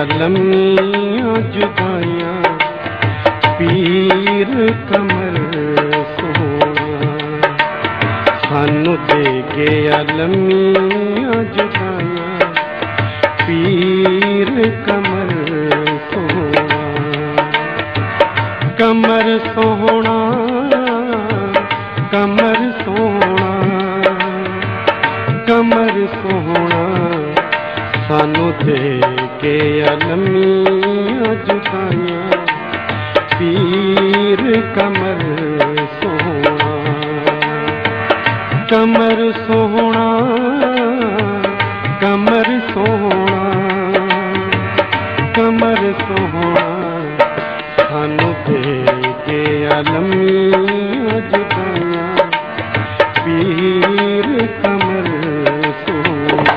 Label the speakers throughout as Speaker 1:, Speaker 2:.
Speaker 1: ਲੰਮੀਆਂ ਜੁਦਾਈਆਂ ਪੀਰ ਕਮਰ ਸੋਹਣਾ ਸਾਨੂੰ ਦੇ ਗਿਆ ਲੰਮੀਆਂ ਜੁਦਾਈਆਂ ਪੀਰ ਕਮਰ ਸੋਹਣਾ ਕਮਰ ਸੋਹਣਾ ਕਮਰ ਸੋਹਣਾ ਕਮਰ ਸੋਹਣਾ ਸਾਨੂੰ ਦੇ ਕੇ ਲੰਮੀਆਂ ਜੁਦਾਈਆਂ ਪੀਰ ਕਮਰ ਸੋਹਣਾ ਕਮਰ ਸੋਹਣਾ ਕਮਰ ਸੋਹਣਾ ਕਮਰ ਸੋਹਣਾ ਸਾਨੂੰ ਦੇ ਕੇ ਲੰਮੀਆਂ ਜੁਦਾਈਆਂ ਪੀਰ ਕਮਰ ਸੋਹਣਾ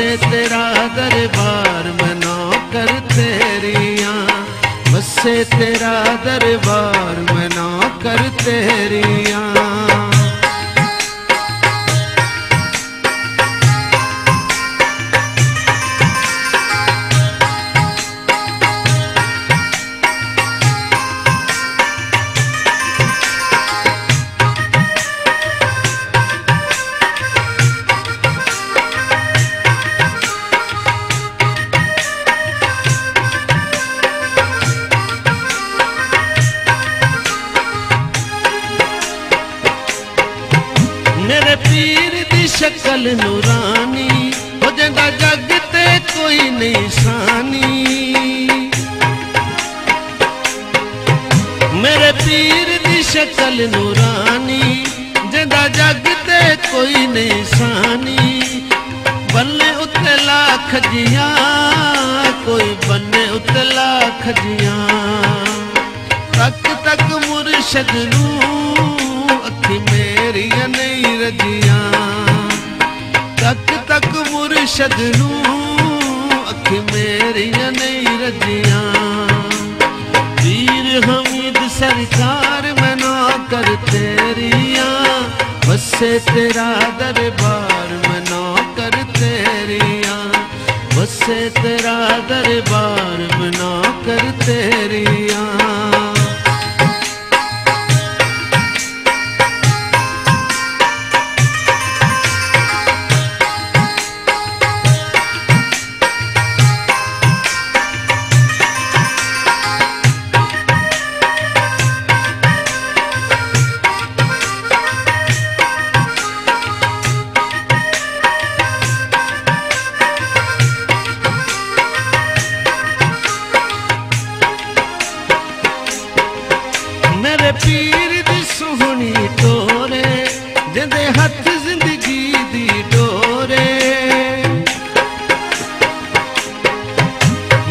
Speaker 2: بسے تیرا دربار میں نوکر تیریاں بسے تیرا دربار میں نوکر تیریاں میرے پیر دی شکل نورانی ہو جندا جگ تے کوئی نہیں سانی میرے پیر دی شکل نورانی جندا جگ تے کوئی نہیں سانی بننے اتے لاکھ جیاں کوئی بننے اتے لاکھ جیاں تک تک مرشد نوں اکھی میری نہیں رجیاں تک تک مرشد نوں اکھی میری نہیں رجیاں پیر حمید سرکار میں نوکر تیریاں بسے تیرا دربار میں نوکر تیریاں بسے تیرا دربار میں نوکر تیریاں میرے پیر دی سہنی ٹورے جندے ہاتھ زندگی دی ڈورے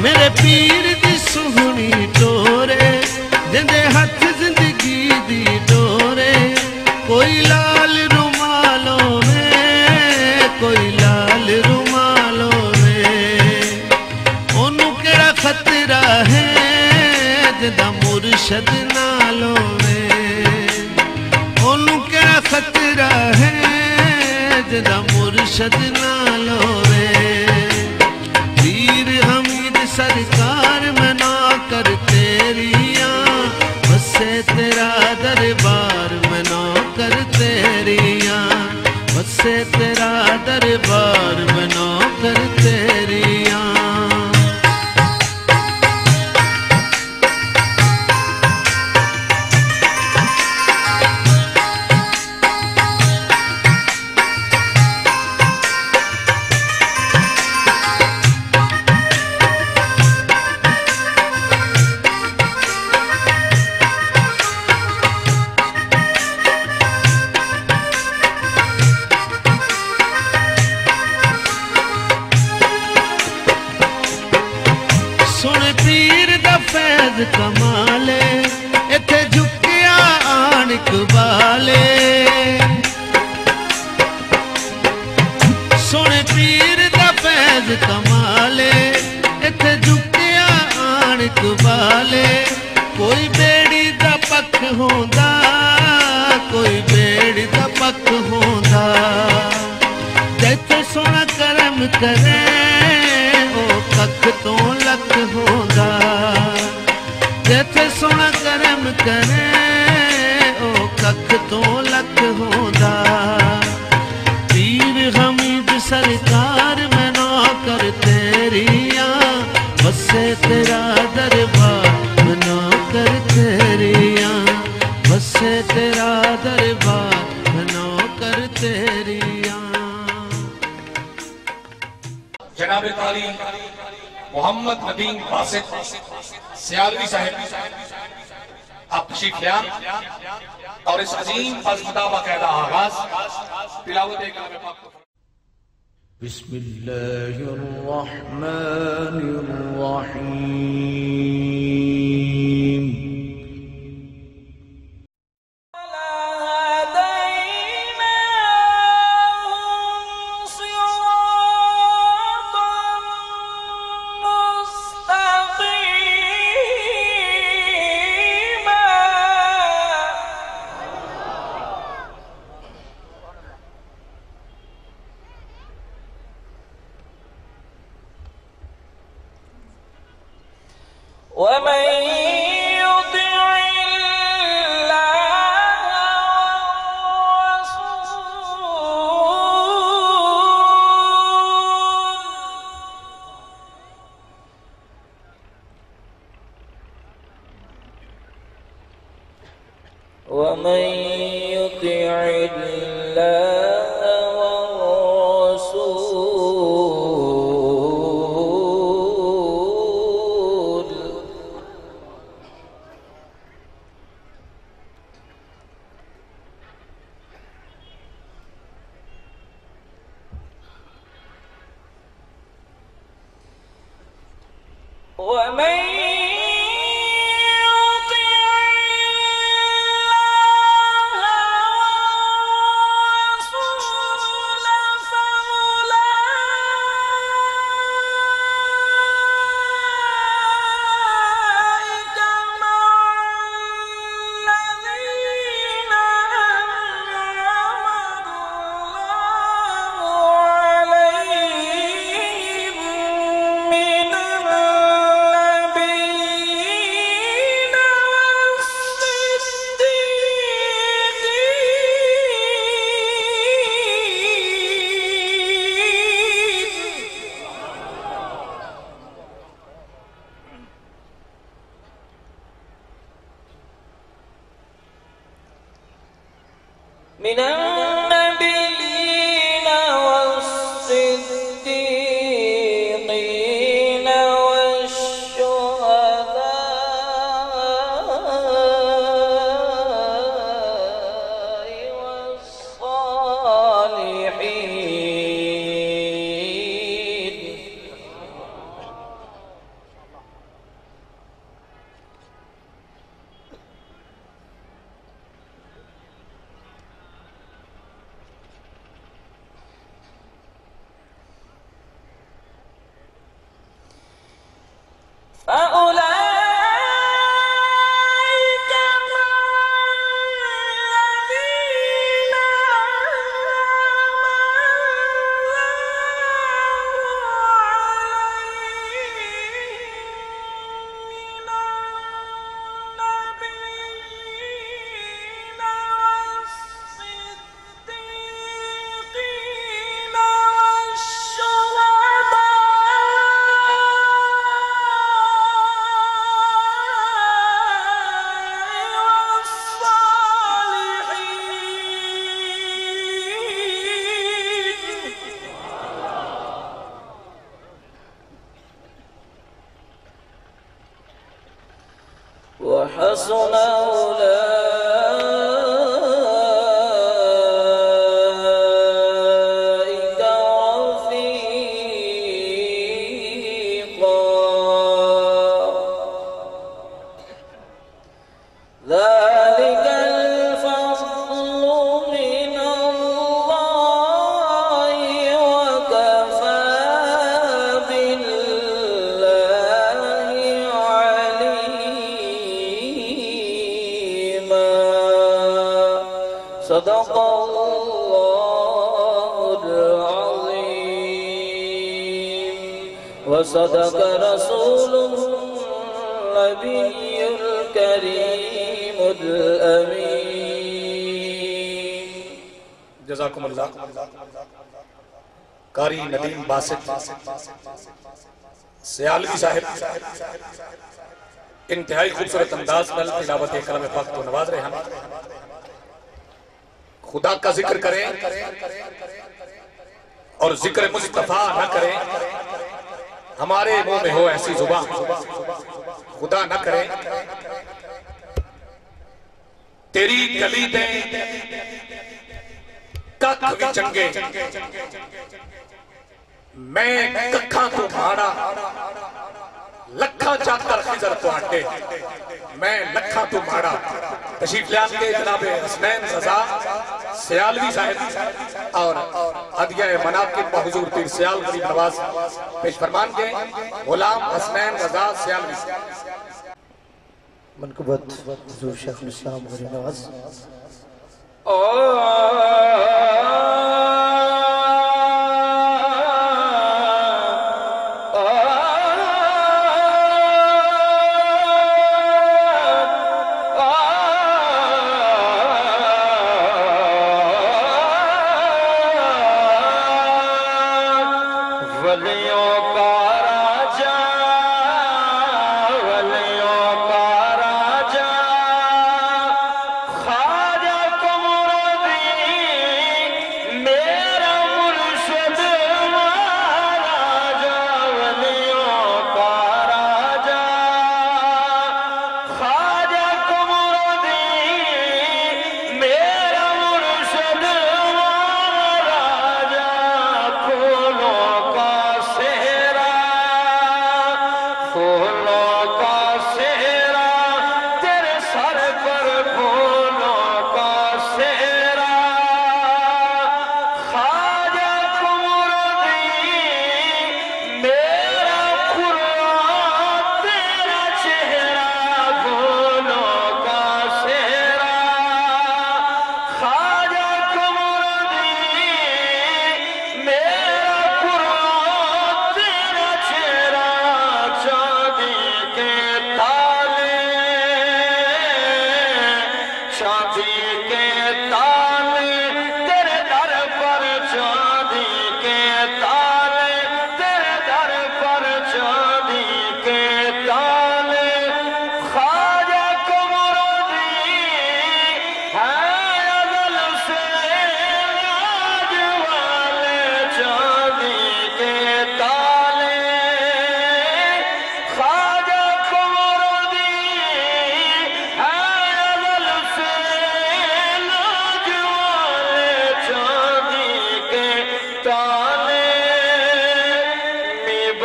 Speaker 2: میرے پیر دی سہنی ٹورے جندے ہاتھ زندگی دی ڈورے کوئی لال رومالوں میں کوئی لال رومالوں میں انہوں کیڑا خطرہ ہے جدا مرشد نالوں میں انہوں کیڑا خطرہ ہے جدا مرشد نالوں میں پیر حمید سرکار میں نوکر تیریاں بسے تیرا دربار میں نوکر تیریاں بسے تیرا دربار میں نوکر تیریاں سن پیر دا فیض کمالے ایتھے جھکیا آن اقبالے سن پیر دا فیض کمالے ایتھے جھکیا آن اقبالے کوئی بیڑی دا پک ہوندا کوئی بیڑی دا پک ہوندا جیتھے سونا کرم کرے کک تو لک ہوندا جیتھے سونا کرم کرے او کک تو لک ہوندا پیر حمید سرکار میں نوکر تیریاں بسے تیرا دربار میں نوکر تیریاں بسے تیرا دربار میں نوکر تیریاں
Speaker 3: جناب قاری محمد ندیم باسط سیالوی صاحب آپ تشریف لے اور اس عظیم فضل کتابہ قیدہ آغاز تلاوت کلام پاک
Speaker 4: بسم اللہ الرحمن الرحیم
Speaker 5: وَلَهَدَيْنَاهُمْ صِرَاطًا ومن يطع ومن يطع الله والرسول ومن من النبيين والصديقين والشهداء والصالحين فأولئك مع الذين أنعم وحسن أولئك رفيقا ذلك الفضل من الله وكفى بالله عليما صدق الله العظيم وصدق رسوله النبي الكريم الأمين
Speaker 3: جزاکم اللہ قاری ندیم باسط سیالوی صاحب انتہائی خوبصورت انداز میں تلاوت کلام پاک کو نواز رہے ہیں خدا کا ذکر کریں اور ذکر مصطفیٰ نہ کریں ہمارے منہ میں ہو ایسی زبان خدا نہ کرے تیری کلیدیں ککھ بھی چنگے میں ککھاں کو مارا لکھاں چاکر خضر کو آٹے میں لکھاں تو مارا تشریف لیان کے جناب حسنین رضا سیالوی صاحب اور عدیہ مناقب و حضور پیر سیال غریب نواز پیش فرمان کے غلام حسنین رضا سیالوی
Speaker 6: منقبت حضور شیخ الاسلام غریب نواز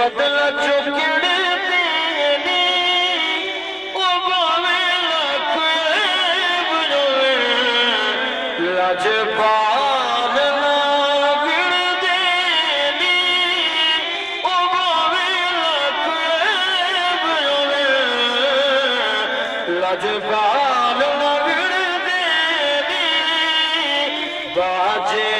Speaker 7: بدل چکڑ دینی او باوے لکھ بجوے لج پال نہ گڑ دینی او باوے لکھ بجوے لج پال نہ گڑ دینی باجے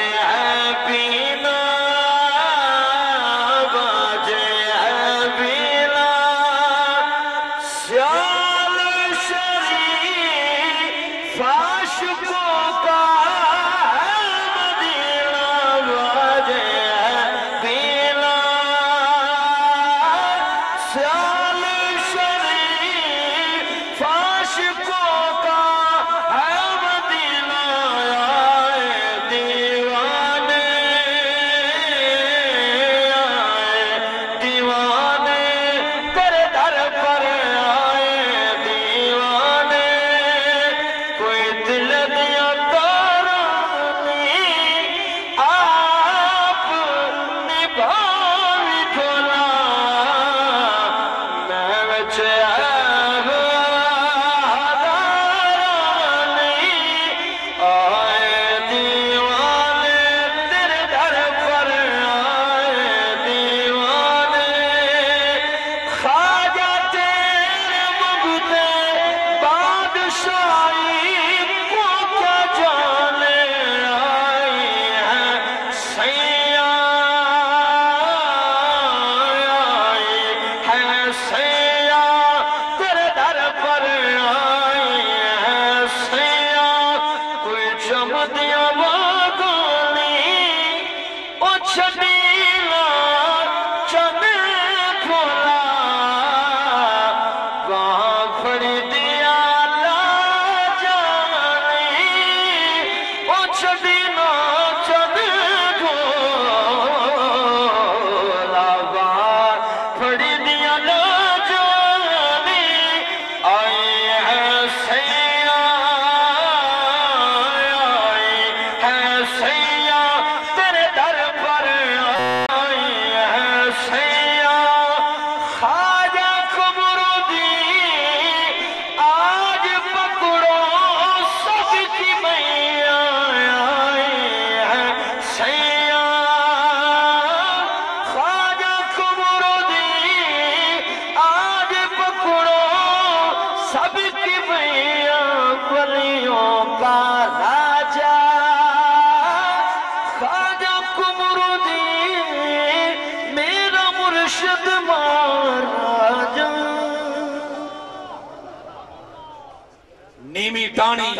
Speaker 3: نیمی ٹانی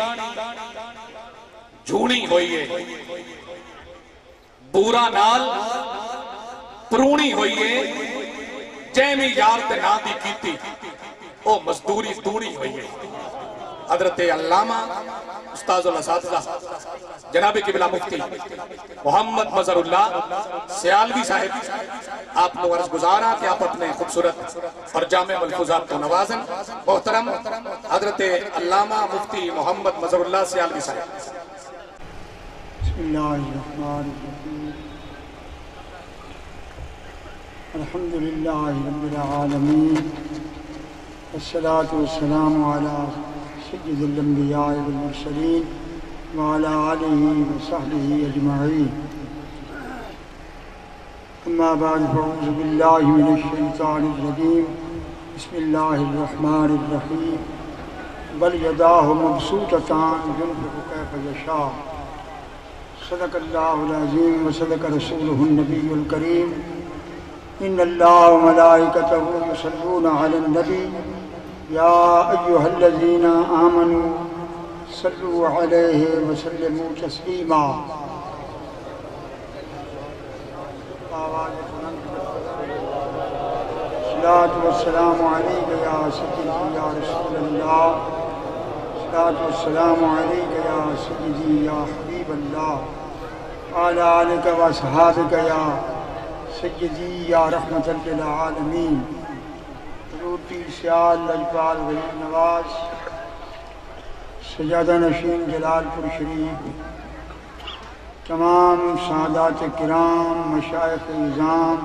Speaker 3: جھونی ہوئی ہے بورا نال پرونی ہوئی ہے جیمی یار تے نا دی کیتی او مزدوری دونی ہوئی ہے حضرت علامہ استاذ الاساتذہ جناب قبلہ مفتی محمد مظہر اللہ سیالوی صاحب آپ لوگ عرض گزارا کہ آپ اپنے خوبصورت اور جامع ملفوظات کو نوازن محترم حضرت علامہ مفتی محمد مظہر اللہ سیالوی صاحب
Speaker 8: بسم اللہ الرحمن الرحیم الحمدللہ رب العالمین والصلاة والسلام علی سید الانبیاء والمرسلین وعلى آلہ وصحبہ اجمعین اما بعد فاعوذ باللہ من الشیطان الرجیم بسم اللہ الرحمن الرحیم بل یداہ مبسوطتان ينفق کیف یشاء صدق اللہ العظیم وصدق رسولہ النبی الکریم ان اللہ وملائکتہ یصلون علی النبی یا ایہا الذین آمنوا صلوا علیہ وسلموا تسلیما الصلاة والسلام علیک یا سیدی یا رسول اللہ الصلاة والسلام علیک یا سیدی یا حبیب اللہ وعلی آلک و اصحابک یا سیدی یا رحمت للعالمین حضور پیر سیال لجپال غریب نواز سجادہ نشین جلال پور شریف تمام سعادات کرام مشائخ نظام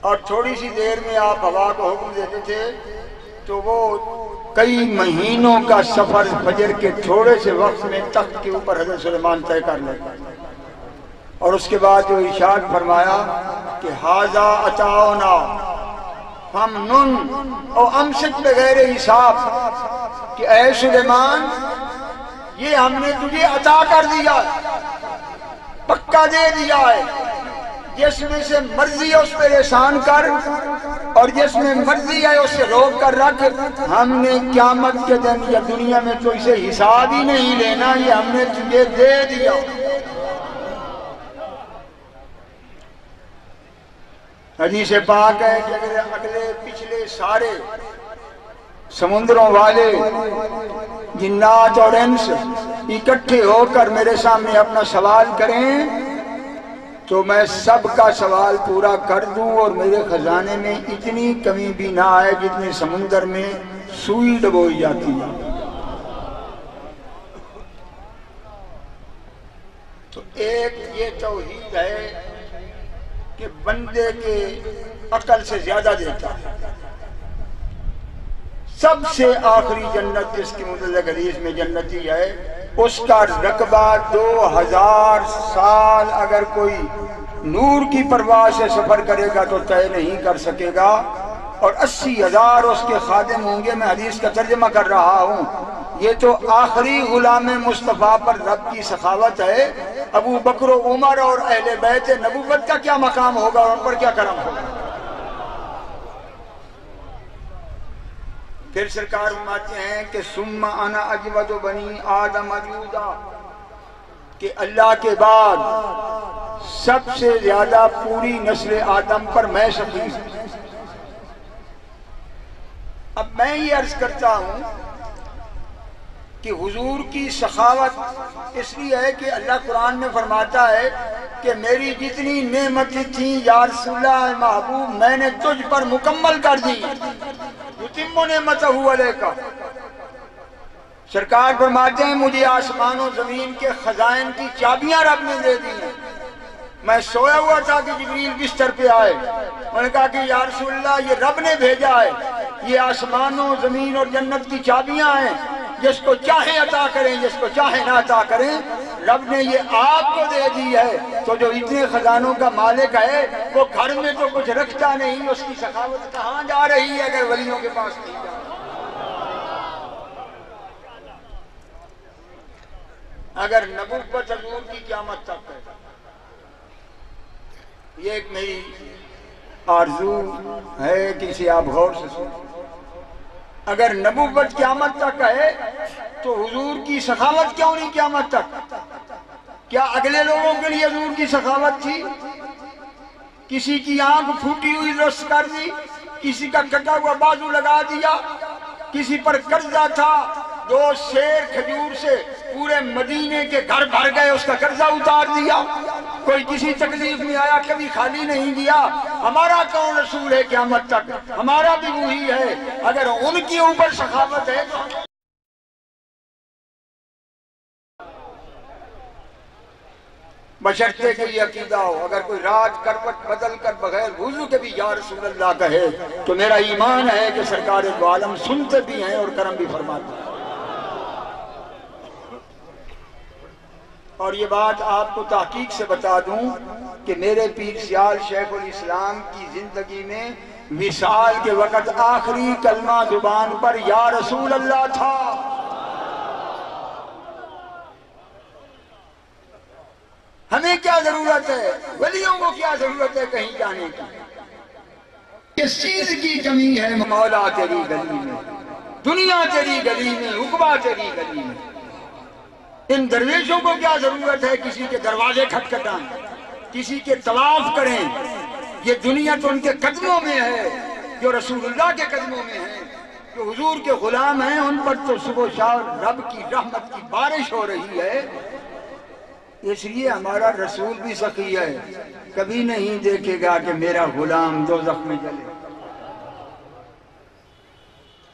Speaker 8: اور تھوڑی سی دیر میں آپ ہوا کو حکم دیتے تھے تو وہ کئی مہینوں کا سفر فجر کے تھوڑے سے وقت میں تخت کے اوپر حضرت سلیمان طے کر لیتا، اور اس کے بعد جو ارشاد فرمایا کہ ھذا عطاؤنا فامنن او امسک بغیر حساب، کہ اے سلیمان یہ ہم نے تجھے عطا کر دیا، پکا دے دیا ہے، جس میں سے مرضی ہے اس پہ احسان کر اور جس میں مرضی ہے اسے روک کر رکھ۔ ہم نے قیامت کے دن یا دنیا میں تو اسے حساب ہی نہیں لینا، یہ ہم نے تجھے دے دیا۔ حدیث پاک ہے کہ اگلے پچھلے سارے سمندروں والے جنات اور انس اکٹھے ہو کر میرے سامنے اپنا سوال کریں تو میں سب کا سوال پورا کر دوں اور میرے خزانے میں اتنی کمی بھی نہ آئے جتنے سمندر میں سوئی ڈبوئی جاتی ہے۔ تو ایک یہ توحید ہے کہ بندے کے عقل سے زیادہ دیتا ہے۔ سب سے آخری جنت جس کی مطلق حدیث میں جنتی ہے، اس کا رقبہ 2000 سال اگر کوئی نور کی پرواز سے سفر کرے گا تو طے نہیں کر سکے گا، اور 80,000 اس کے خادم ہوں گے۔ میں حدیث کا ترجمہ کر رہا ہوں، یہ تو آخری غلام مصطفیٰ پر رب کی سخاوت ہے۔ ابو بکر و عمر اور اہل بیت نبوت کا کیا مقام ہوگا اور ان پر کیا کرم ہوگا۔ پھر سرکار فرماتے ہیں کہ ثم انا اجود بنی آدم اجودا، کہ اللہ کے بعد سب سے زیادہ پوری نسل آدم پر میں سخی ہوں۔ اب میں یہ عرض کرتا ہوں کہ حضور کی سخاوت اس لیے ہے کہ اللہ قرآن میں فرماتا ہے کہ میری جتنی نعمتیں تھیں یا رسول اللہ محبوب میں نے تجھ پر مکمل کر دی، یتم نعمتہ علیک۔ سرکار فرماتے ہیں مجھے آسمان و زمین کے خزائن کی چابیاں رب نے دے دی ہیں۔ میں سویا ہوا تھا کہ جبریل بستر پہ آئے، انہوں نے کہا کہ یا رسول اللہ یہ رب نے بھیجا ہے، یہ آسمان و زمین اور جنت کی چابیاں ہیں، جس کو چاہے عطا کریں جس کو چاہے نہ عطا کریں، رب نے یہ آپ کو دے دی ہے۔ تو جو اتنے خزانوں کا مالک ہے وہ گھر میں تو کچھ رکھتا نہیں، اس کی سخاوت کہاں جا رہی ہے اگر ولیوں کے پاس نہیں جا رہی۔ اگر نبوت حضور کی قیامت تک ہے، یہ ایک میری آرزو ہے، کسی آپ غور سے سنیں، اگر نبوت قیامت تک ہے تو حضور کی سخاوت کیوں نہیں قیامت تک؟ کیا اگلے لوگوں کے لیے حضور کی سخاوت تھی؟ کسی کی آنکھ پھوٹی ہوئی رس کر دی، کسی کا کٹا ہوا بازو لگا دیا، کسی پر قرضہ تھا 2 سیر کھجور سے پورے مدینے کے گھر بھر گئے، اس کا قرضہ اتار دیا، کوئی کسی تکلیف میں آیا کبھی خالی نہیں دیا۔ ہمارا کون رسول ہے قیامت تک؟ ہمارا بھی وہی ہے۔ اگر ان کے اوپر سخاوت ہے تو بشرطے کہ یہ عقیدہ ہو، اگر کوئی رات کروٹ بدل کر بغیر وضو کے بھی یا رسول اللہ کہے تو میرا ایمان ہے کہ سرکار دو عالم سنتے بھی ہیں اور کرم بھی فرماتے ہیں۔ اور یہ بات آپ کو تحقیق سے بتا دوں کہ میرے پیر سیال شیخ الاسلام کی زندگی میں وصال کے وقت آخری کلمہ زبان پر یا رسول اللہ تھا۔ ہمیں کیا ضرورت ہے، ولیوں کو کیا ضرورت ہے کہیں جانے کی؟ کس چیز کی کمی ہے مولا تیری گلی میں، دنیا تیری گلی میں، عقبہ تیری گلی میں؟ ان درویشوں کو کیا ضرورت ہے کسی کے دروازے کھٹکھٹائیں، کسی کے طواف کریں؟ یہ دنیا تو ان کے قدموں میں ہے، جو رسول اللہ کے قدموں میں ہے، جو حضور کے غلام ہیں، ان پر تو صبح و شام رب کی رحمت کی بارش ہو رہی ہے۔ اس لیے ہمارا رسول بھی سخی ہے، کبھی نہیں دیکھے گا کہ میرا غلام دوزخ میں جلے۔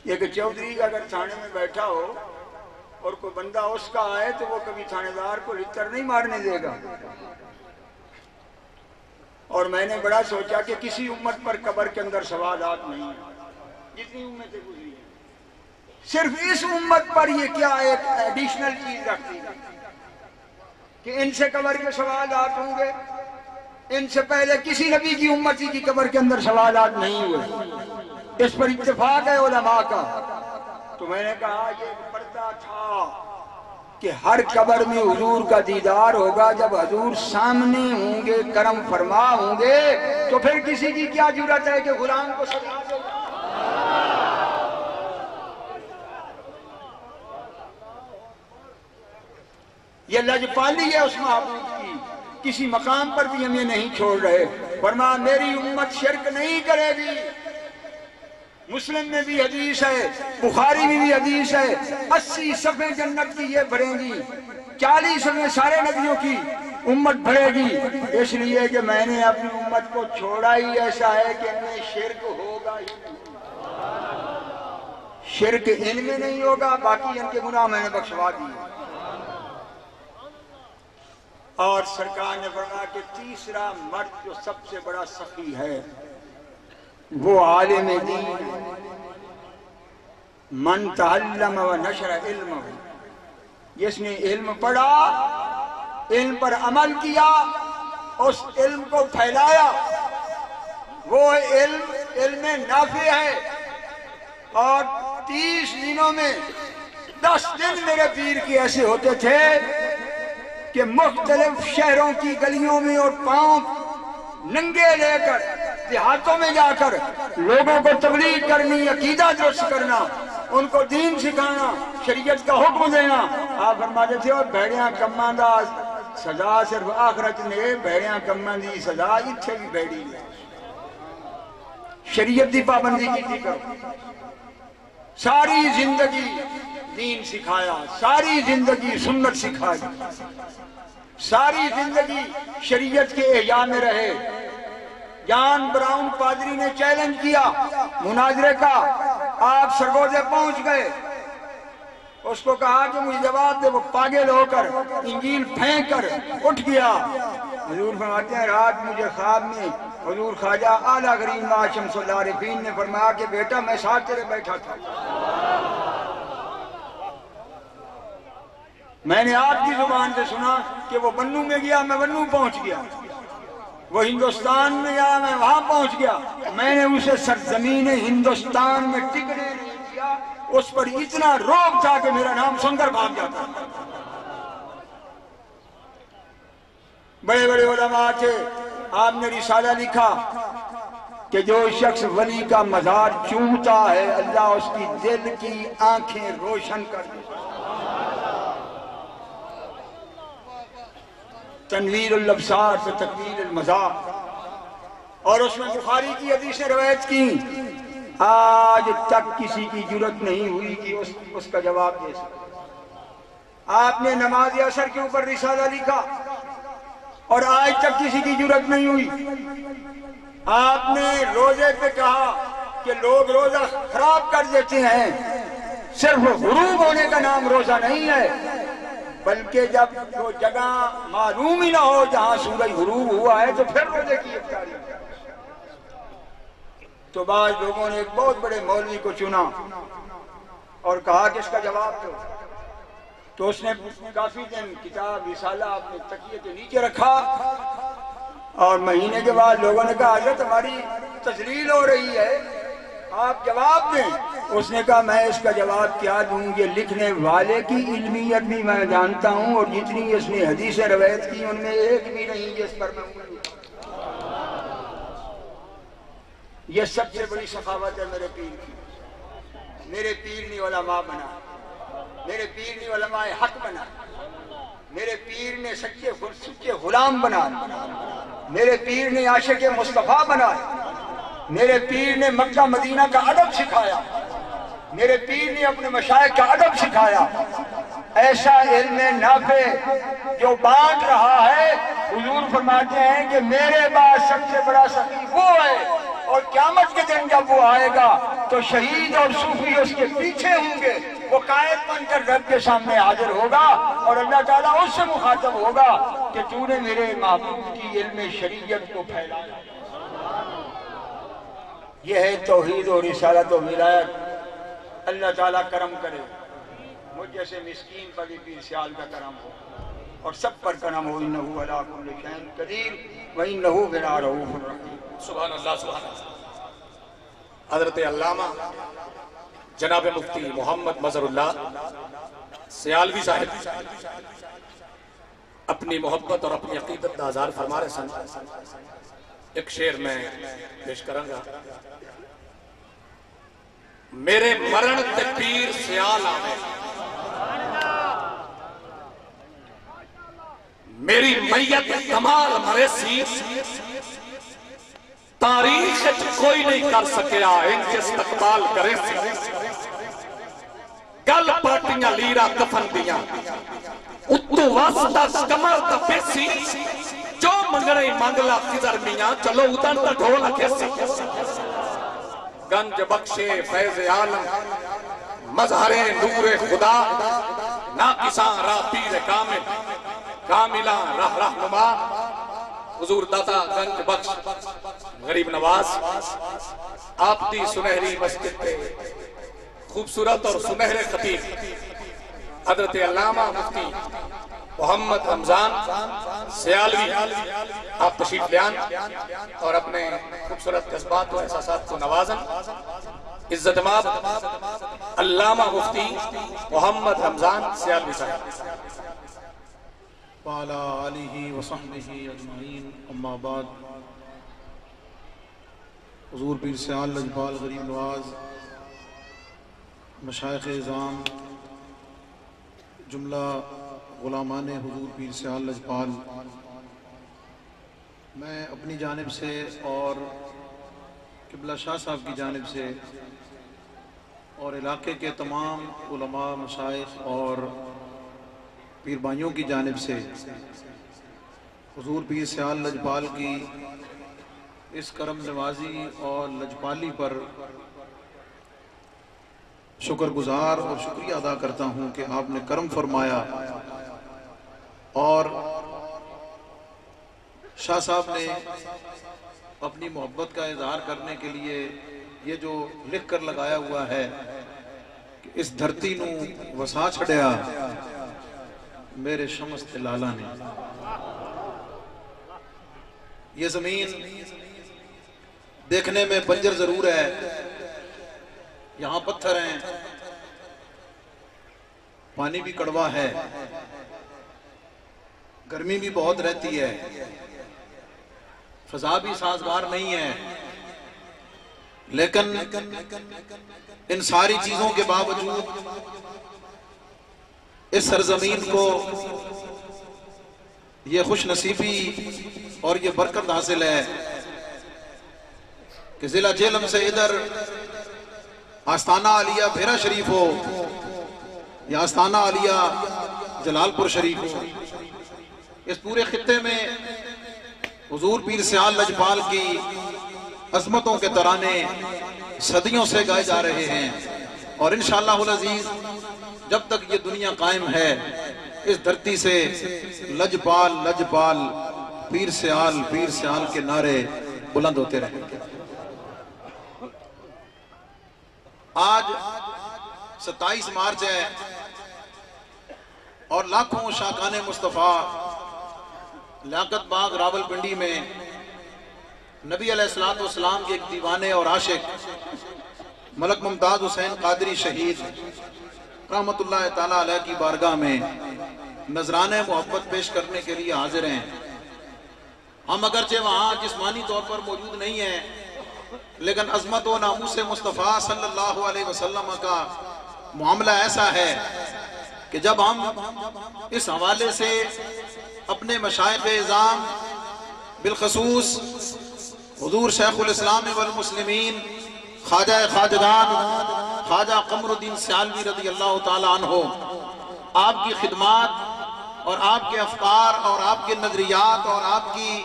Speaker 8: ایک چودھری اگر تھانے میں بیٹھا ہو اور کوئی بندہ اس کا آئے تو وہ کبھی تھانے دار کو لتر نہیں مارنے دے گا، اور میں نے بڑا سوچا کہ کسی امت پر قبر کے اندر سوالات نہیں ہیں، جتنی امتیں گزری ہیں، صرف اس امت پر یہ کیا ایک ایڈیشنل چیز رکھتی ہے کہ ان سے قبر کے سوالات ہوں گے. ان سے پہلے کسی نبی کی امتی کی قبر کے اندر سوالات نہیں ہوئے، اس پر اتفاق ہے علماء کا. تو میں نے کہا یہ پردہ تھا کہ ہر قبر میں حضور کا دیدار ہوگا. جب حضور سامنے ہوں گے، کرم فرما ہوں گے، تو پھر کسی کی کیا جرأت ہے کہ غلام کو سجا دے. یہ لجپالی ہے اس محبوب کی، کسی مقام پر بھی ہم یہ نہیں چھوڑ رہے. فرمایا میری امت شرک نہیں کرے گی. مسلم میں بھی حدیث ہے، بخاری میں بھی حدیث ہے، 80 صفحے جنت کی یہ بھریں گی، 40 صفحے سارے نبیوں کی امت بھرے گی. اس لیے کہ میں نے اپنی امت کو چھوڑا ہی ایسا ہے کہ ان میں شرک ہوگا ہی نہیں. شرک ان میں نہیں ہوگا، باقی ان کے گناہ میں نے بخشوا دیے. اور سرکار نے فرمایا کہ تیسرا مرد جو سب سے بڑا سخی ہے وہ عالم دین، من تعلم و نشر علم، جس نے علم پڑھا، علم پر عمل کیا، اس علم کو پھیلایا. وہ علم نافع ہے. اور 30 دنوں میں 10 دن میرے پیر کے ایسے ہوتے تھے کہ مختلف شہروں کی گلیوں میں اور پاؤں ننگے لے کر دیہاتوں میں جا کر لوگوں کو تبلیغ کرنی، عقیدہ درست کرنا، ان کو دین سکھانا، شریعت کا حکم دینا. آپ فرماتے تھے اور بھیڑیاں کماں دا سزا صرف آخرت نے، بھیڑیاں کماں دی سزا اتھے بھی بھیڑی ہے. شریعت دی پابندی کی کرو. ساری زندگی دین سکھایا، ساری زندگی سنت سکھائی، ساری زندگی شریعت کے احیاء میں رہے. جان براؤن پادری نے چیلنج کیا مناظرے کا، آپ سرگوزے پہنچ گئے. اس کو کہا کہ مجھے جواب دے. وہ پاگل ہو کر انجیل پھینک کر اٹھ گیا. حضور فرماتے ہیں رات مجھے خواب میں حضور خواجہ اعلیٰ غریم شمس العارفین نے فرمایا کہ بیٹا میں ساتھ تیرے بیٹھا تھا. میں نے آپ کی زبان سے سنا کہ وہ بنو میں گیا، میں بنو پہنچ گیا. وہ ہندوستان میں گیا، میں وہاں پہنچ گیا. میں نے اسے سرزمین ہندوستان میں ٹکنے نہیں دیا. اس پر اتنا روب تھا کہ میرا نام سن کر بھاگ جاتا. بڑے بڑے علماء تھے. آپ نے رسالہ لکھا کہ جو شخص ولی کا مزار چومتا ہے اللہ اس کی دل کی آنکھیں روشن کر دے. تنویر الابصار سے تکمیل المزار. اور اس میں بخاری کی حدیثیں روایت کی. آج تک کسی کی جرت نہیں ہوئی کہ اس کا جواب دے سکے. آپ نے نماز عصر کے اوپر رسالہ لکھا اور آج تک کسی کی جرت نہیں ہوئی. آپ نے روزے پہ کہا کہ لوگ روزہ خراب کر دیتے ہیں. صرف غروب ہونے کا نام روزہ نہیں ہے، بلکہ جب وہ جگہ معلوم ہی نہ ہو جہاں سورج غروب ہوا ہے تو پھر روزے کی افطاری. تو بعض لوگوں نے ایک بہت بڑے مولوی کو چنا اور کہا کہ اس کا جواب دو. تو اس نے کافی دن کتاب رسالہ اپنے تکیے کے نیچے رکھا اور مہینے کے بعد لوگوں نے کہا حضرت ہماری تذلیل ہو رہی ہے، آپ جواب دیں. اس نے کہا میں اس کا جواب کیا دوں، یہ لکھنے والے کی علمیت بھی میں جانتا ہوں اور جتنی اس نے حدیثیں روایت کی ان میں ایک بھی نہیں جس پر میں انگلی. یہ سب سے بڑی سخاوت ہے میرے پیر کی. میرے پیر نے علماء بنا، میرے پیر نے علماء حق بنا، میرے پیر نے سچے غلام بنا، میرے پیر نے عاشق مصطفیٰ بنا، میرے پیر نے مکہ مدینہ کا ادب سکھایا، میرے پیر نے اپنے مشائخ کا ادب سکھایا. ایسا علم نافع جو بانٹ رہا ہے. حضور فرماتے ہیں کہ میرے بعد سب سے بڑا سخی وہ ہے اور قیامت کے دن جب وہ آئے گا تو شہید اور صوفی اس کے پیچھے ہوں گے. وہ قائد بن کر رب کے سامنے حاضر ہوگا اور اللہ تعالیٰ اس سے مخاطب ہوگا کہ تو نے میرے محبوب کی علم شریعت کو پھیلایا۔ یہ ہے توحید و رسالت و ولایت۔ اللہ تعالیٰ کرم کرے، مجھ جیسے مسکین پر بھی پیر سیال کا کرم ہو اور سب پر کرم ہو۔ انہو علی کل شیء قدیر وانہو بنا رؤوف الرحیم۔
Speaker 3: سبحان اللہ سبحان اللہ۔ حضرت علامہ جناب مفتی محمد مظہر اللہ سیالوی صاحب اپنی محبت اور اپنی عقیدت کا اظہار فرما رہے سن۔ ایک شعر میں پیش کروں گا۔ میرے مرن تے پیر سیال آوے، میری میت کمال مرے سی، تاریخ کوئی نہیں کر سکیا ان کے استقبال کرے سی۔ گل پارٹیاں لیرا کفن دیاں اتو واسطہ کمر دا پیسی، جو منگڑے منگلا خضر میاں چلو ادن دا ڈھول کیسی۔ گنج بخشے فیض عالم مظہر نور خدا، ناقصاں راہ پیر کامل کاملاں راہ رہنما۔ حضور داتا گنج بخش غریب نواز آپ دی سنہری مسجد پہ خوبصورت اور سنہرے خطیب حضرت علامہ مفتی محمد رمضان سیالوی آپ تشریف لیان اور اپنے خوبصورت جذبات و احساسات کو نوازن۔ عزت مآب علامہ مفتی محمد رمضان سیالوی صاحب۔
Speaker 4: وعلى آلہ وصحبہ اجمعین، اما بعد۔ حضور پیر سیال لجپال غریب نواز، مشائخ اعظام، جملہ غلامان حضور پیر سیال لجپال، میں اپنی جانب سے اور قبلہ شاہ صاحب کی جانب سے اور علاقے کے تمام علماء، مشائخ اور پیر بھائیوں کی جانب سے حضور پیر سیال لجپال کی اس کرم نوازی اور لجپالی پر شکر گزار اور شکریہ ادا کرتا ہوں کہ آپ نے کرم فرمایا اور شاہ صاحب نے اپنی محبت کا اظہار کرنے کے لیے یہ جو لکھ کر لگایا ہوا ہے کہ اس دھرتی نو وسا چھڑیا میرے شمس تے لالا نے۔ یہ زمین دیکھنے میں بنجر ضرور ہے، یہاں پتھر ہیں، پانی بھی کڑوا ہے، گرمی بھی بہت رہتی ہے، فضا بھی سازگار نہیں ہے، لیکن ان ساری چیزوں کے باوجود اس سرزمین کو یہ خوش نصیبی اور یہ برکت حاصل ہے کہ ضلع جہلم سے ادھر آستانہ عالیہ بھیرا شریف ہو یا آستانہ عالیہ جلال پور شریف ہو، اس پورے خطے میں حضور پیر سیال لجپال کی عظمتوں کے ترانے صدیوں سے گائے جا رہے ہیں، اور انشاءاللہ العزیز جب تک یہ دنیا قائم ہے اس دھرتی سے لجپال لجپال پیر سیال کے نعرے بلند ہوتے رہیں گے۔ آج 27 مارچ ہے اور لاکھوں شاکان مصطفیٰ لیاقت باغ راول پنڈی میں نبی علیہ السلام کے ایک دیوانے اور عاشق ملک ممتاز حسین قادری شہید رحمت اللہ تعالیٰ علیہ کی بارگاہ میں نذرانے محبت پیش کرنے کے لیے حاضر ہیں۔ ہم اگرچہ وہاں جسمانی طور پر موجود نہیں ہیں، لیکن عظمت و ناموس مصطفیٰ صلی اللہ علیہ وسلم کا معاملہ ایسا ہے کہ جب ہم اس حوالے سے اپنے مشائخ اعظام بالخصوص حضور شیخ الاسلام والمسلمین خواجہ خواجگان خواجہ قمر الدین سیالوی رضی اللہ تعالیٰ عنہ آپ کی خدمات اور آپ کے افکار اور آپ کے نظریات اور آپ کی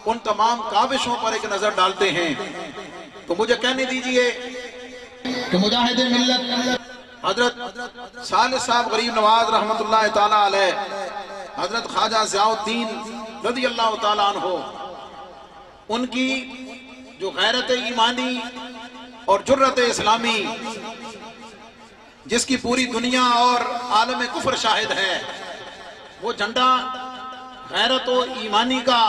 Speaker 4: ان تمام کاوشوں پر ایک نظر ڈالتے ہیں، تو مجھے کہنے دیجئے کہ مجاہد ملت حضرت صالح صاحب غریب نواز رحمت اللہ تعالیٰ علیہ حضرت خواجہ ضیاء الدین رضی اللہ تعالیٰ عنہ، ان کی جو غیرت ایمانی اور جرت اسلامی جس کی پوری دنیا اور عالم کفر شاہد ہے، وہ جھنڈا غیرت و ایمانی کا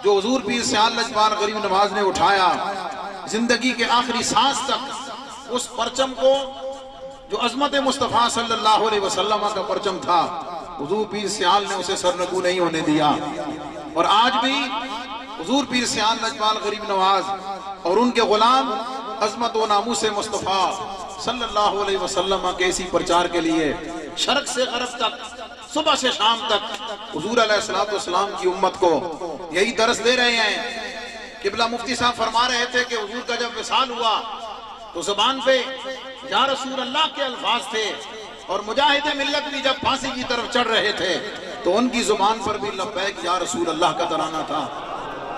Speaker 4: جو حضور پیر سیال لجپال غریب نواز نے اٹھایا، زندگی کے آخری سانس تک اس پرچم کو جو عظمت مصطفیٰ صلی اللہ علیہ وسلم کا پرچم تھا، حضور پیر سیال نے اسے سرنگو نہیں ہونے دیا۔ اور آج بھی حضور پیر سیال لجپال غریب نواز اور ان کے غلام عظمت و ناموس مصطفیٰ صلی اللہ علیہ وسلم کے اسی پرچار کے لیے شرق سے غرب تک، صبح سے شام تک حضور علیہ السلام کی امت کو یہی درس دے رہے ہیں۔ قبلہ مفتی صاحب فرما رہے تھے کہ حضور کا جب وصال ہوا تو زبان پہ یا رسول اللہ کے الفاظ تھے، اور مجاہد ملت بھی جب پھانسی کی طرف چڑھ رہے تھے تو ان کی زبان پر بھی لبیک یا رسول اللہ کا ترانہ تھا۔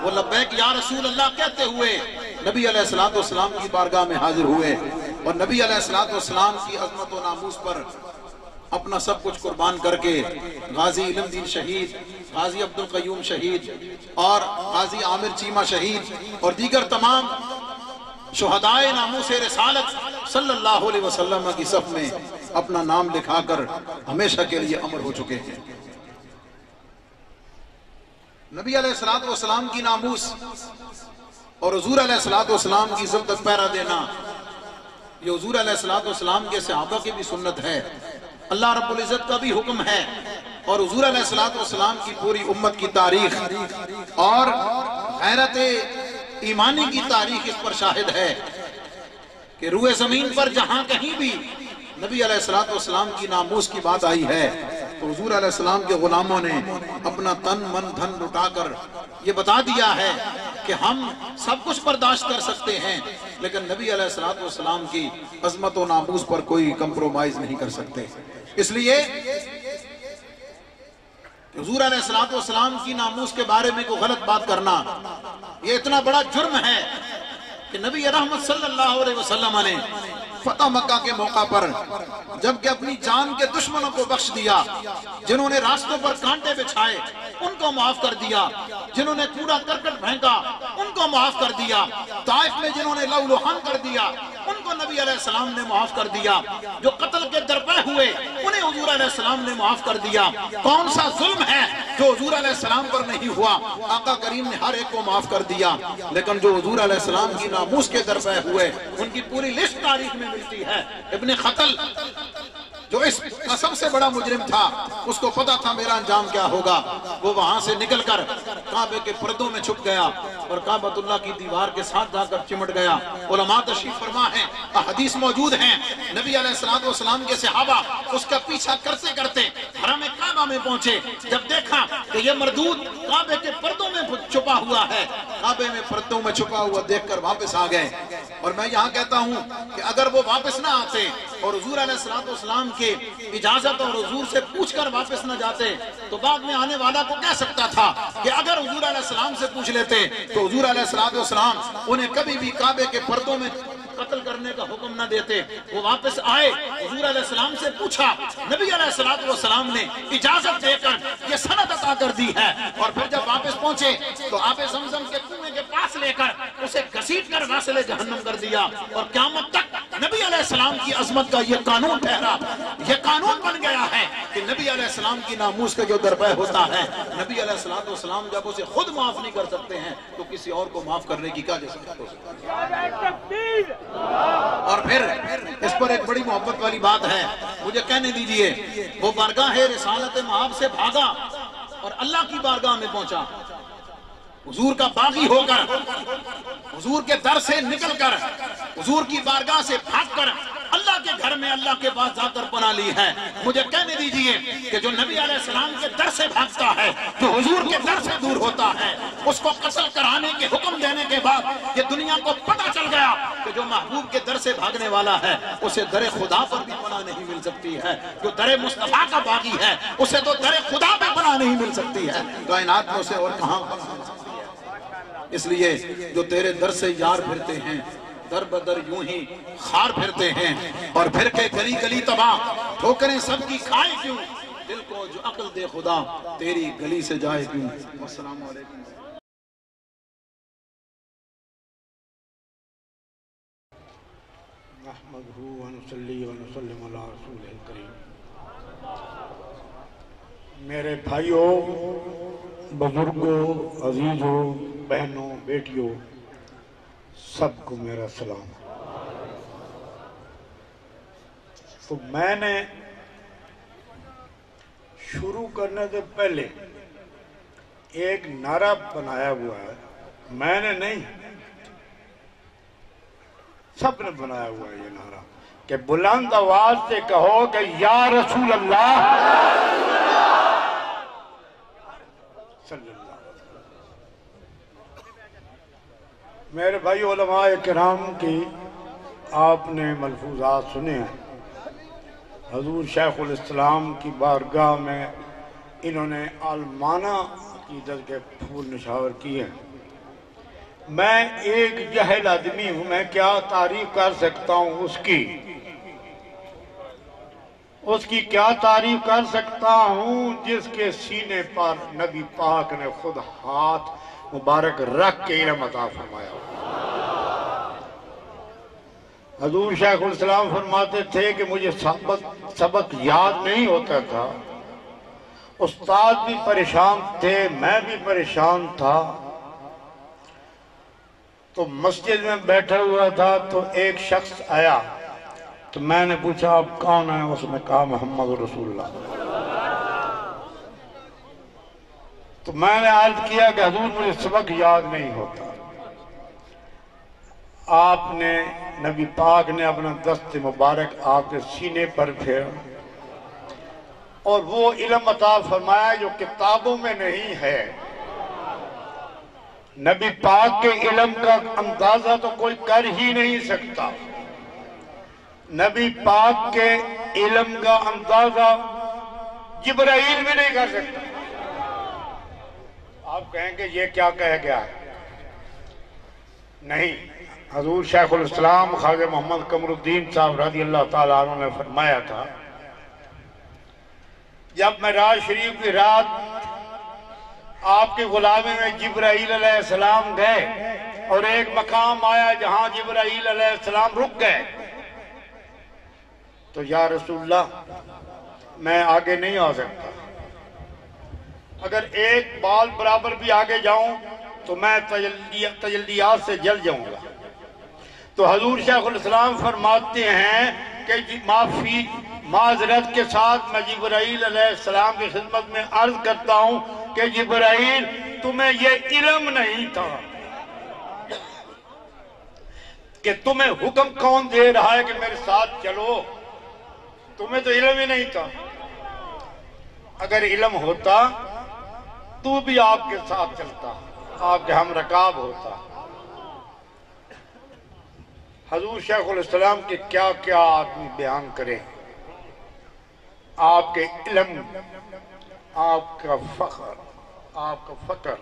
Speaker 4: وہ لبیک یا رسول اللہ کہتے ہوئے نبی علیہ السلام کی بارگاہ میں حاضر ہوئے، اور نبی علیہ السلام کی عظمت و ناموس پر اپنا سب کچھ قربان کر کے غازی علم دین شہید، غازی عبد القیوم شہید، اور غازی عامر چیمہ شہید، اور دیگر تمام شہدائے ناموس رسالت صلی اللہ علیہ وسلم کی صف میں اپنا نام لکھا کر ہمیشہ کے لیے امر ہو چکے ہیں۔ نبی علیہ السلام کی ناموس اور حضور علیہ السلام کی عزت تک پہرا دینا، یہ حضور علیہ السلام کے صحابہ کی بھی سنت ہے، اللہ رب العزت کا بھی حکم ہے، اور حضور علیہ السلام کی پوری امت کی تاریخ اور غیرت ایمانی کی تاریخ اس پر شاہد ہے کہ روئے زمین پر جہاں کہیں بھی نبی علیہ السلام کی ناموس کی بات آئی ہے تو حضور علیہ السلام کے غلاموں نے اپنا تن من دھن لٹا کر یہ بتا دیا ہے کہ ہم سب کچھ برداشت کر سکتے ہیں، لیکن نبی علیہ السلام کی عظمت و ناموس پر کوئی کمپرومائز نہیں کر سکتے۔ اس لیے حضور علیہ السلام کی ناموس کے بارے میں کوئی غلط بات کرنا یہ اتنا بڑا جرم ہے کہ نبی رحمت صلی اللہ علیہ وسلم نے فتح مکہ کے موقع پر جبکہ اپنی جان کے دشمنوں کو بخش دیا، جنہوں نے راستوں پر کانٹے بچھائے ان کو معاف کر دیا، جنہوں نے کوڑا کرکٹ پھینکا ان کو معاف کر دیا، طائف میں جنہوں نے لہو لہان کر دیا ان کو نبی علیہ السلام نے معاف کر دیا، جو قتل کے درپے ہوئے انہیں حضور علیہ السلام نے معاف کر دیا۔ کون سا ظلم ہے جو حضور علیہ السلام پر نہیں ہوا؟ آقا کریم نے ہر ایک کو معاف کر دیا، لیکن جو حضور علیہ السلام کی ناموس کے درپے ہوئے ان کی پوری لسٹ تاریخ میں ملتی ہے۔ ابن خطل جو اس کا سب سے بڑا مجرم تھا، اس کو پتا تھا میرا انجام کیا ہوگا، وہ وہاں سے نکل کر کعبے کے پردوں میں چھپ گیا اور کعبۃ اللہ کی دیوار کے ساتھ جا کر چمٹ گیا۔ علماء تشریف فرما ہیں، احادیث موجود ہیں، نبی علیہ السلام کے صحابہ اس کا پیچھا کرتے کرتے حرم کعبہ میں پہنچے، جب دیکھا کہ یہ مردود کعبے کے پردوں میں چھپا ہوا ہے، کعبے میں پردوں میں چھپا ہوا دیکھ کر واپس آ گئے۔ اور میں یہاں کہتا ہوں کہ اگر وہ واپس نہ آتے اور حضور علیہ السلام کے اجازت اور حضور سے پوچھ کر واپس نہ جاتے تو بعد میں آنے والا کو کہہ سکتا تھا کہ اگر حضور علیہ السلام سے پوچھ لیتے تو حضور علیہ السلام انہیں کبھی بھی کعبے کے پردوں میں قتل کرنے کا حکم نہ دیتے۔ وہ واپس آئے، حضور علیہ السلام سے پوچھا، نبی علیہ السلام نے اجازت دے کر یہ سند عطا کر دی ہے، اور پھر جب واپس پہنچے تو آب زمزم کے کنویں کے پاس لے کر اسے گھسیٹ کر واصل جہنم کر دیا، اور قیامت تک نبی علیہ السلام کی عظمت کا یہ قانون ٹھہرا، یہ قانون بن گیا ہے کہ نبی علیہ السلام کی ناموس کا جو درپے ہوتا ہے، نبی علیہ السلام جب اسے خود معاف نہیں کر سکتے ہیں تو کسی اور کو معاف کرنے کی کیا جسارت ہو سکتی ہے؟ اور پھر اس پر ایک بڑی محبت والی بات ہے، مجھے کہنے دیجئے، وہ بارگاہ رسالت مآب سے بھاگا اور اللہ کی بارگاہ میں پہنچا، حضور کا باغی ہو کر، حضور کے در سے نکل کر، حضور کی بارگاہ سے بھاگ کر اللہ کے گھر میں اللہ کے پاس جا کر پناہ لی ہے۔ مجھے کہنے دیجئے کہ جو نبی علیہ السلام کے در سے بھاگتا ہے، جو حضور کے در سے دور ہوتا ہے، اس کو قتل کرانے کے حکم دینے کے بعد یہ دنیا کو پتہ چل گیا کہ جو محبوب کے در سے بھاگنے والا ہے اسے در خدا پر بھی پناہ نہیں مل سکتی ہے، جو در مصطفیٰ کا باغی ہے اسے تو در خدا پہ پناہ نہیں مل سکتی ہے، کائنات میں اسے اور کہاں پناہ مل سکتی ہے؟ اس لیے جو تیرے در سے یار پھرتے ہیں، در بدر یوں ہی خار پھرتے ہیں، اور پھر کے گلی گلی تباہ ٹھوکریں سب کی کھائے کیوں، دل کو جو عقل دے خدا تیری گلی سے جائے کیوں. السلام علیکم.
Speaker 9: نحمدہ ونصلی ونسلم علی رسول الکریم. میرے بھائیوں، بزرگوں، عزیزوں، بہنوں، بیٹیوں، سب کو میرا سلام. تو میں نے شروع کرنے سے پہلے ایک نعرہ بنایا ہوا ہے. میں نے نہیں، سب نے بنایا ہوا ہے یہ نعرہ کہ بلند آواز سے کہو کہ یا رسول اللہ صلی اللہ علیہ وسلم. میرے بھائی علماء کرام کی آپ نے ملفوظات سنے ہیں. حضور شیخ الاسلام کی بارگاہ میں انہوں نے عالمانہ عقیدت کے پھول نشاور کیے ہیں. میں ایک جاہل آدمی ہوں، میں کیا تعریف کر سکتا ہوں اس کی کیا تعریف کر سکتا ہوں جس کے سینے پر نبی پاک نے خود ہاتھ مبارک رکھ کے علم عطا فرمایا. حضور شیخ الاسلام فرماتے تھے کہ مجھے سبق یاد نہیں ہوتا تھا. استاد بھی پریشان تھے، میں بھی پریشان تھا. تو مسجد میں بیٹھا ہوا تھا تو ایک شخص آیا تو میں نے پوچھا آپ کون ہیں؟ اس نے کہا محمد رسول اللہ. تو میں نے عرض کیا کہ حضور مجھے سبق یاد نہیں ہوتا. آپ نے نبی پاک نے اپنا دست مبارک آپ کے سینے پر پھیرا اور وہ علم عطا فرمایا جو کتابوں میں نہیں ہے. نبی پاک کے علم کا اندازہ تو کوئی کر ہی نہیں سکتا. نبی پاک کے علم کا اندازہ جبرائیل بھی نہیں کر سکتا. آپ کہیں کہ یہ کیا کہہ گیا ہے؟ نہیں، حضور شیخ الاسلام خواجہ محمد قمر الدین صاحب رضی اللہ تعالیٰ عنہ نے فرمایا تھا جب معراج شریف کی رات آپ کی غلامی میں جبرائیل علیہ السلام گئے اور ایک مقام آیا جہاں جبرائیل علیہ السلام رک گئے تو یا رسول اللہ میں آگے نہیں آ سکتا. اگر ایک بال برابر بھی آگے جاؤں تو میں تجلیات سے جل جاؤں گا. تو حضور شیخ الاسلام فرماتے ہیں کہ معذرت کے ساتھ میں جبرائیل علیہ السلام کی خدمت میں عرض کرتا ہوں کہ جبرائیل تمہیں یہ علم نہیں تھا کہ تمہیں حکم کون دے رہا ہے کہ میرے ساتھ چلو. تمہیں تو علم ہی نہیں تھا. اگر علم ہوتا تو بھی آپ کے ساتھ چلتا، آپ کے ہم رکاب ہوتا. حضور شیخ الاسلام کے کیا کیا آدمی بیان کرے. آپ کے علم، آپ کا فخر، آپ کا فقر،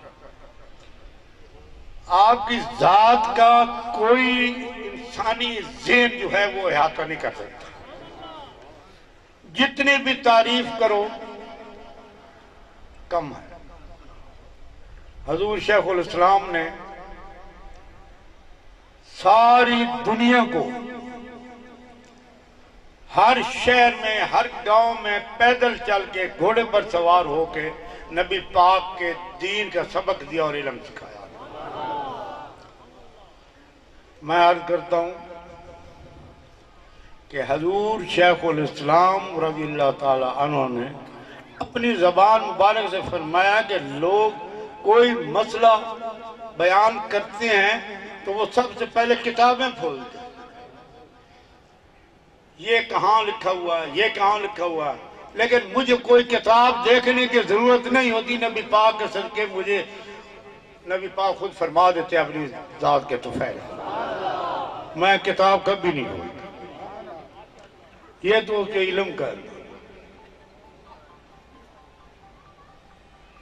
Speaker 9: آپ کی ذات کا کوئی انسانی ذہن جو ہے وہ احاطہ نہیں کر سکتا. جتنی بھی تعریف کرو کم ہے. حضور شیخ الاسلام نے ساری دنیا کو ہر شہر میں، ہر گاؤں میں پیدل چل کے گھوڑے پر سوار ہو کے نبی پاک کے دین کا سبق دیا اور علم سکھایا. میں عرض کرتا ہوں کہ حضور شیخ الاسلام رضی اللہ تعالی عنہ نے اپنی زبان مبارک سے فرمایا کہ لوگ کوئی مسئلہ بیان کرتے ہیں تو وہ سب سے پہلے کتابیں کھولتے ہیں. یہ کہاں لکھا ہوا ہے، یہ کہاں لکھا ہوا ہے. لیکن مجھے کوئی کتاب دیکھنے کی ضرورت نہیں ہوتی. نبی پاک کے صدقے مجھے نبی پاک خود فرما دیتے اپنی ذات کے طفیل. میں کتاب کبھی نہیں کھولتا. یہ تو اس کے علم کا.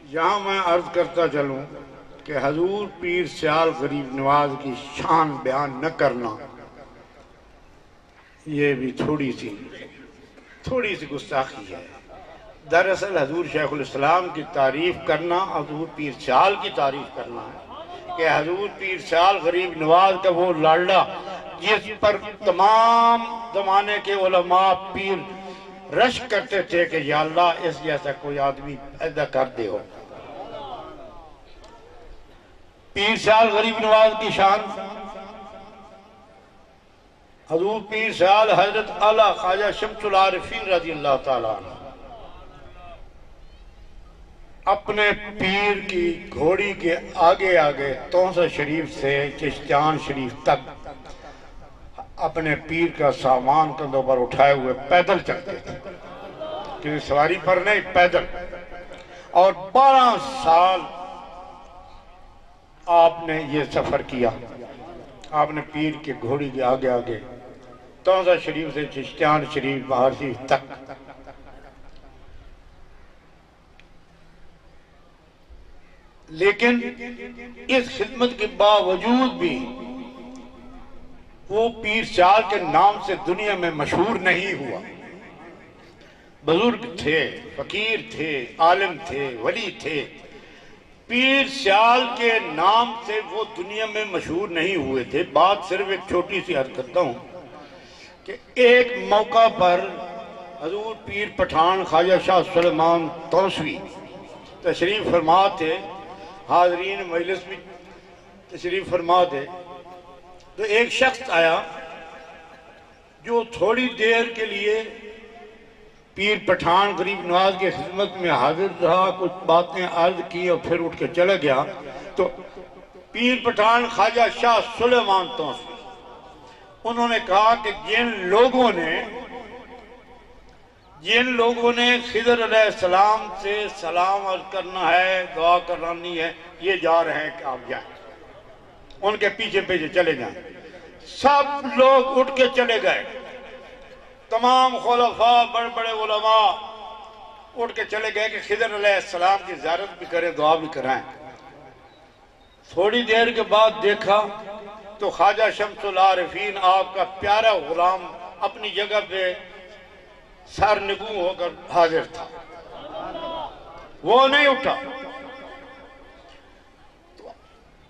Speaker 9: یہاں میں عرض کرتا چلوں کہ حضور پیر سیال غریب نواز کی شان بیان نہ کرنا یہ بھی تھوڑی سی گستاخی ہے. دراصل حضور شیخ الاسلام کی تعریف کرنا حضور پیر سیال کی تعریف کرنا ہے کہ حضور پیر سیال غریب نواز کا وہ لاڈلا جس پر تمام زمانے کے علماء پیر رش کرتے تھے کہ یا اللہ اس جیسا کوئی آدمی پیدا کر دے ہو. پیر سیال غریب نواز کی شان. حضور پیر سیال حضرت اعلیٰ خواجہ شمس العارفین رضی اللہ تعالیٰ عنہ اپنے پیر کی گھوڑی کے آگے آگے توسہ شریف سے چشتیان شریف تک اپنے پیر کا سامان کندھوں پر اٹھائے ہوئے پیدل چلتے تھے، کیونکہ سواری پر نہیں، پیدل. اور 12 سال آپ نے یہ سفر کیا. آپ نے پیر کے گھوڑی کے آگے آگے توسہ شریف سے چشتیان شریف بہار شریف تک. لیکن اس خدمت کے باوجود بھی وہ پیر سیال کے نام سے دنیا میں مشہور نہیں ہوا. بزرگ تھے، فقیر تھے، عالم تھے، ولی تھے. پیر سیال کے نام سے وہ دنیا میں مشہور نہیں ہوئے تھے. بات صرف ایک چھوٹی سی عرض کرتا ہوں کہ ایک موقع پر حضور پیر پٹھان خواجہ شاہ سلیمان توسوی تشریف فرما تھے، حاضرین مجلس بھی تشریف فرما تھے. تو ایک شخص آیا جو تھوڑی دیر کے لیے پیر پٹھان غریب نواز کی خدمت میں حاضر رہا، کچھ باتیں عرض کی اور پھر اٹھ کے چلا گیا. تو پیر پٹھان خواجہ شاہ سلیمان توسوی انہوں نے کہا کہ جن لوگوں نے خضر علیہ السلام سے سلام عرض کرنا ہے، دعا کرانی ہے، یہ جا رہے ہیں کہ آپ جائیں. ان کے پیچھے پیچھے چلے جائیں. سب لوگ اٹھ کے چلے گئے. تمام خلفاء، بڑے بڑے علماء اٹھ کے چلے گئے کہ خضر علیہ السلام کی زیارت بھی کریں، دعا بھی کرائیں. تھوڑی دیر کے بعد دیکھا تو خواجہ شمس العارفین آپ کا پیارا غلام اپنی جگہ پہ سر نگوں ہو کر حاضر تھا. وہ نہیں اٹھا.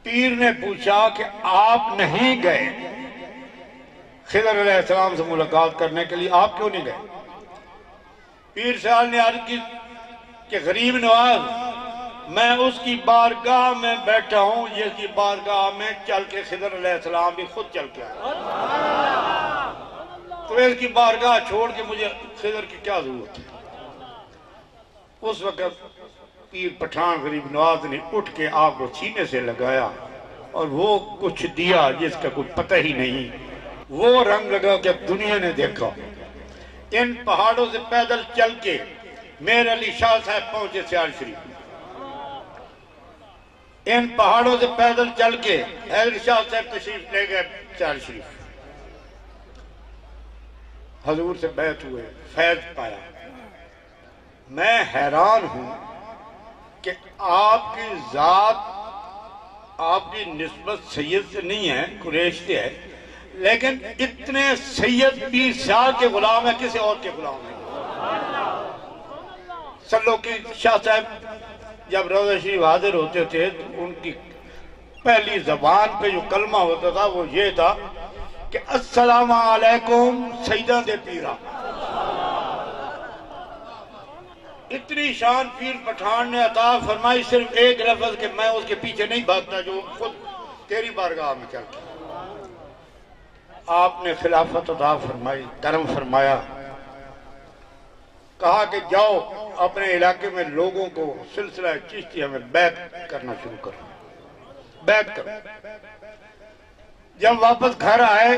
Speaker 9: پیر نے پوچھا کہ آپ نہیں گئے خضر علیہ السلام سے ملاقات کرنے کے لیے، آپ کیوں نہیں گئے؟ پیر سیال نے عرض کی کہ غریب نواز، میں اس کی بارگاہ میں بیٹھا ہوں، یہ کی بارگاہ میں چل کے خضر علیہ السلام بھی خود چل کے آئے. تو اس کی بارگاہ چھوڑ کے مجھے خضر کی کیا ضرورت ہے؟ اس وقت پیر پٹھان غریب نواز نے اٹھ کے آپ کو سینے سے لگایا اور وہ کچھ دیا جس کا کچھ پتہ ہی نہیں. وہ رنگ لگا کہ دنیا نے دیکھا. ان پہاڑوں سے پیدل چل کے میر علی شاہ صاحب پہنچے سیال شریف. ان پہاڑوں سے پیدل چل کے حیدر شاہ صاحب تشریف لے گئے سیال شریف. حضور سے بیعت ہوئے، فیض پایا. میں حیران ہوں کہ آپ کی ذات، آپ کی نسبت سید سے نہیں ہے، قریش سے ہے، لیکن اتنے سید پیر سیال کے غلام ہیں، کسی اور کے غلام ہیں. سلو کی شاہ صاحب جب روضہ شریف حاضر ہوتے تھے تو ان کی پہلی زبان پہ جو کلمہ ہوتا تھا وہ یہ تھا کہ السلام علیکم سیدہ دے پیرا. اتنی شان پیر پٹھان نے عطا فرمائی، صرف ایک لفظ کہ میں اس کے پیچھے نہیں بھاگتا جو خود تیری بارگاہ میں چل کے. آپ نے خلافت عطا فرمائی، کرم فرمایا. کہا کہ جاؤ اپنے علاقے میں لوگوں کو سلسلہ چشتیہ میں بیعت کرنا شروع کرو، بیعت کرو. جب واپس گھر آئے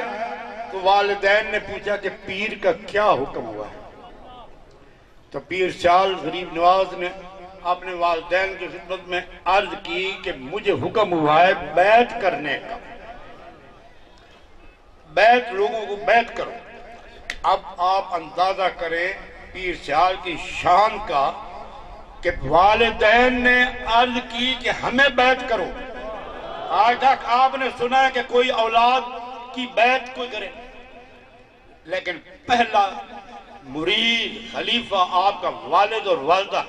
Speaker 9: تو والدین نے پوچھا کہ پیر کا کیا حکم ہوا ہے؟ تو پیر سیال غریب نواز نے اپنے والدین کی خدمت میں عرض کی کہ مجھے حکم ہوا ہے بیعت کرنے کا. بیعت، لوگوں کو بیعت کرو. اب آپ اندازہ کریں پیر سیال کی شان کا کہ والدین نے عرض کی کہ ہمیں بیعت کرو. آج تک آپ نے سنا ہے کہ کوئی اولاد کی بیعت کوئی کرے، لیکن پہلا مرید خلیفہ آپ کا والد اور والدہ،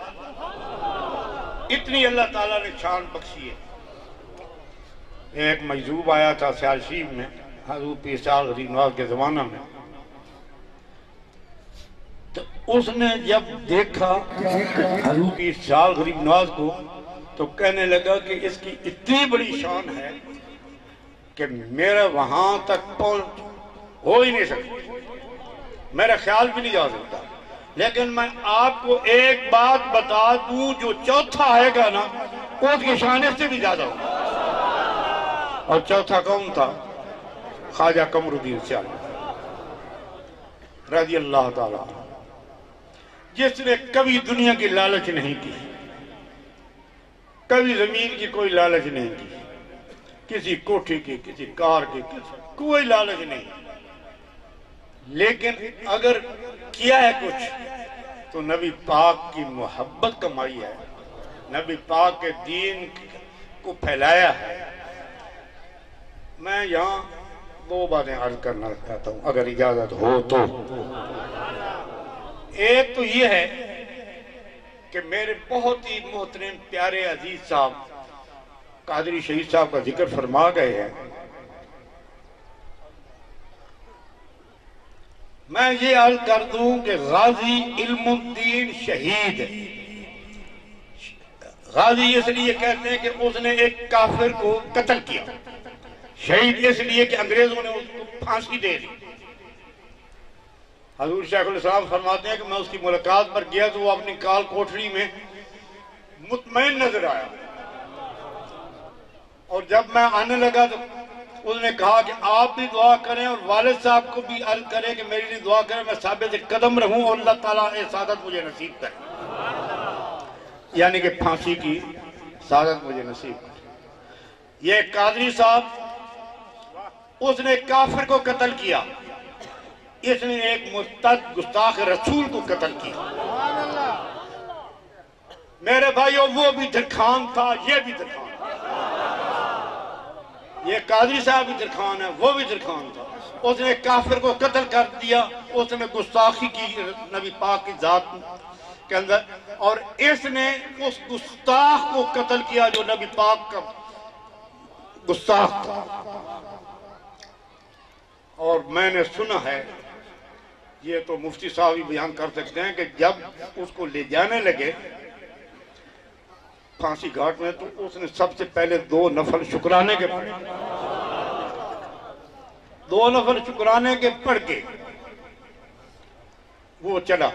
Speaker 9: اتنی اللہ تعالیٰ نے شان بخشی ہے۔ ایک مجذوب آیا تھا سیال شریف میں حضور پیر صاحب غریب نواز کے زمانہ میں، تو اس نے جب دیکھا حضور پیر صاحب غریب نواز کو تو کہنے لگا کہ اس کی اتنی بڑی شان ہے کہ میرا وہاں تک پہنچ ہو ہی نہیں سکتا، میرا خیال بھی نہیں جا سکتا۔ لیکن میں آپ کو ایک بات بتا دوں، جو چوتھا آئے گا نا اس کی شان اس سے بھی زیادہ ہوگا۔ اور چوتھا کون تھا؟ خواجہ قمر الدین سیالوی رضی اللہ تعالیٰ، جس نے کبھی دنیا کی لالچ نہیں کی، کبھی زمین کی کوئی لالچ نہیں کی، کسی کوٹھی کی، کسی کار کی، کوئی لالچ نہیں، لیکن اگر کیا ہے کچھ تو نبی پاک کی محبت کمائی ہے، نبی پاک کے دین کو پھیلایا ہے۔ میں یہاں دو باتیں عرض کرنا چاہتا ہوں اگر اجازت ہو تو۔ ایک تو یہ ہے کہ میرے بہت ہی محترم پیارے عزیز صاحب قادری شہید صاحب کا ذکر فرما گئے ہیں، میں یہ عرض کر دوں کہ غازی علم الدین شہید ہے۔ غازی اس لیے کہتے ہیں کہ اس نے ایک کافر کو قتل کیا، شہید اس لیے کہ انگریزوں نے اس کو پھانسی دے دی۔ حضور شیخ الاسلام فرماتے ہیں کہ میں اس کی ملاقات پر گیا تو وہ اپنی کال کوٹھری میں مطمئن نظر آیا، اور جب میں آنے لگا تو اس نے کہا کہ آپ بھی دعا کریں اور والد صاحب کو بھی عرض کریں کہ میرے لیے دعا کریں، میں ثابت قدم رہوں اور اللہ تعالیٰ سعادت مجھے نصیب کرے، یعنی کہ پھانسی کی سعادت مجھے نصیب کرے۔ یہ قادری صاحب، اس نے کافر کو قتل کیا، اس نے ایک مرتد گستاخ رسول کو قتل کیا۔ میرے بھائیو، وہ بھی درخان تھا، یہ بھی درخان تھا، یہ قادری صاحب بھی درخان ہے، وہ بھی درخان تھا۔ اس نے کافر کو قتل کر دیا، اس نے گستاخی کی نبی پاک کی ذات کے اندر، اور اس نے اس گستاخ کو قتل کیا جو نبی پاک کا گستاخ تھا۔ اور میں نے سنا ہے، یہ تو مفتی صاحب بھی بیان کر سکتے ہیں، کہ جب اس کو لے جانے لگے پھانسی گھاٹ میں تو اس نے سب سے پہلے 2 نفل شکرانے کے پڑھے، 2 نفل شکرانے کے پڑھ کے وہ چلا،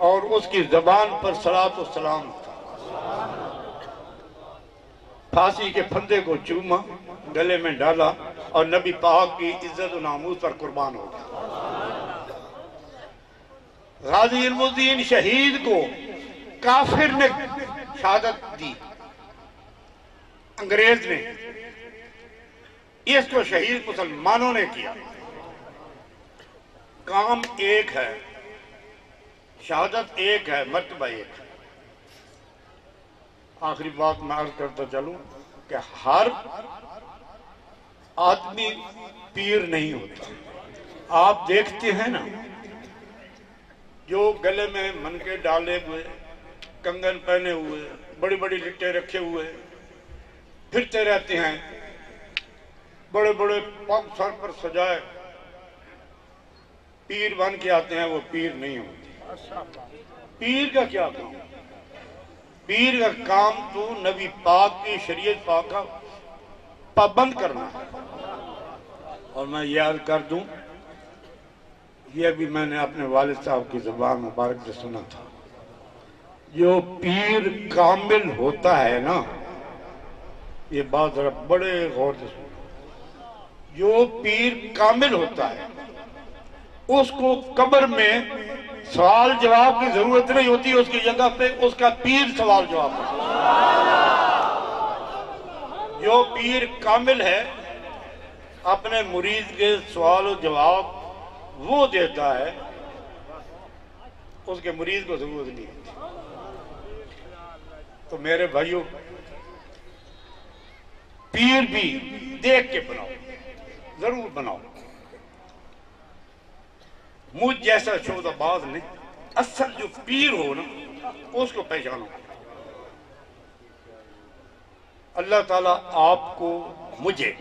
Speaker 9: اور اس کی زبان پر صلاۃ و سلام تھا۔ پھانسی کے پھندے کو چوما، گلے میں ڈالا، اور نبی پاک کی عزت و ناموس پر قربان ہو گیا۔ غازی علم الدین شہید کو کافر نے شہادت دی، انگریز نے، اس کو شہید مسلمانوں نے کیا۔ کام ایک ہے، شہادت ایک ہے، مرتبہ ایک ہے۔ آخری بات میں عرض کرتا چلوں کہ ہر آدمی پیر نہیں ہوتا۔ آپ دیکھتے ہیں نا، جو گلے میں منکے ڈالے ہوئے، کنگن پہنے ہوئے، بڑی بڑی لٹے رکھے ہوئے پھرتے رہتے ہیں، بڑے بڑے پگ سر پر سجائے پیر بن کے آتے ہیں، وہ پیر نہیں ہوتے۔ پیر کا کیا کام؟ پیر کا کام تو نبی پاک کی شریعت پاک کا پابند کرنا ہے۔ اور میں یہ عرض کر دوں، یہ بھی میں نے اپنے والد صاحب کی زبان مبارک سے سنا تھا، جو پیر کامل ہوتا ہے نا، یہ بات ذرا بڑے غور سے سنو، جو پیر کامل ہوتا ہے اس کو قبر میں سوال جواب کی ضرورت نہیں ہوتی، اس کی جگہ پہ اس کا پیر سوال جواب ہوتا ہے۔ جو پیر کامل ہے اپنے مرید کے سوال و جواب وہ دیتا ہے، اس کے مرید کو ضرورت نہیں ہوتی۔ تو میرے بھائیوں، پیر بھی دیکھ کے بناؤ، ضرور بناؤ۔ مجھ جیسا شعبہ باز نہیں، اصل جو پیر ہو نا اس کو پہچانو۔ اللہ تعالیٰ آپ کو مجھے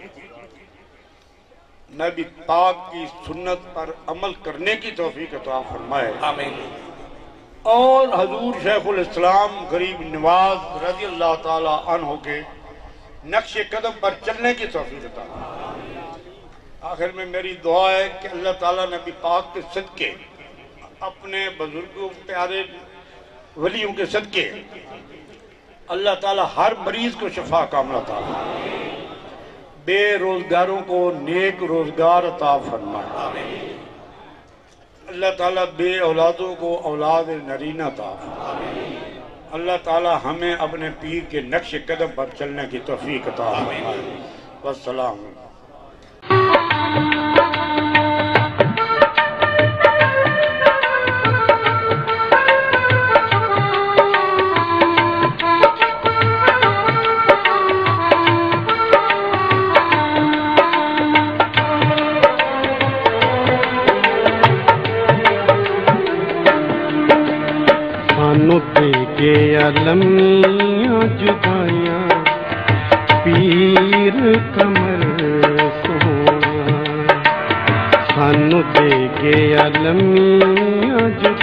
Speaker 9: نبی پاک کی سنت پر عمل کرنے کی توفیق عطا فرمائے،
Speaker 3: آمین۔
Speaker 9: اور حضور شیخ الاسلام غریب نواز رضی اللہ تعالیٰ عنہ کے نقش قدم پر چلنے کی توفیق عطا فرمائے۔ آخر میں میری دعا ہے کہ اللہ تعالیٰ نبی پاک کے صدقے، اپنے بزرگوں پیارے ولیوں کے صدقے، اللہ تعالیٰ ہر مریض کو شفا کاملہ عطا فرمائے، بے روزگاروں کو نیک روزگار عطا فرمائے، اللہ تعالیٰ بے اولادوں کو اولاد نرینہ عطا فرمائے، اللہ تعالیٰ ہمیں اپنے پیر کے نقش قدم پر چلنے کی توفیق عطا فرمائے۔ والسلام۔
Speaker 1: سانو دے کے علمیاں جدائیاں پیر کمر سونا، سانو دے کے علمیاں جدائیاں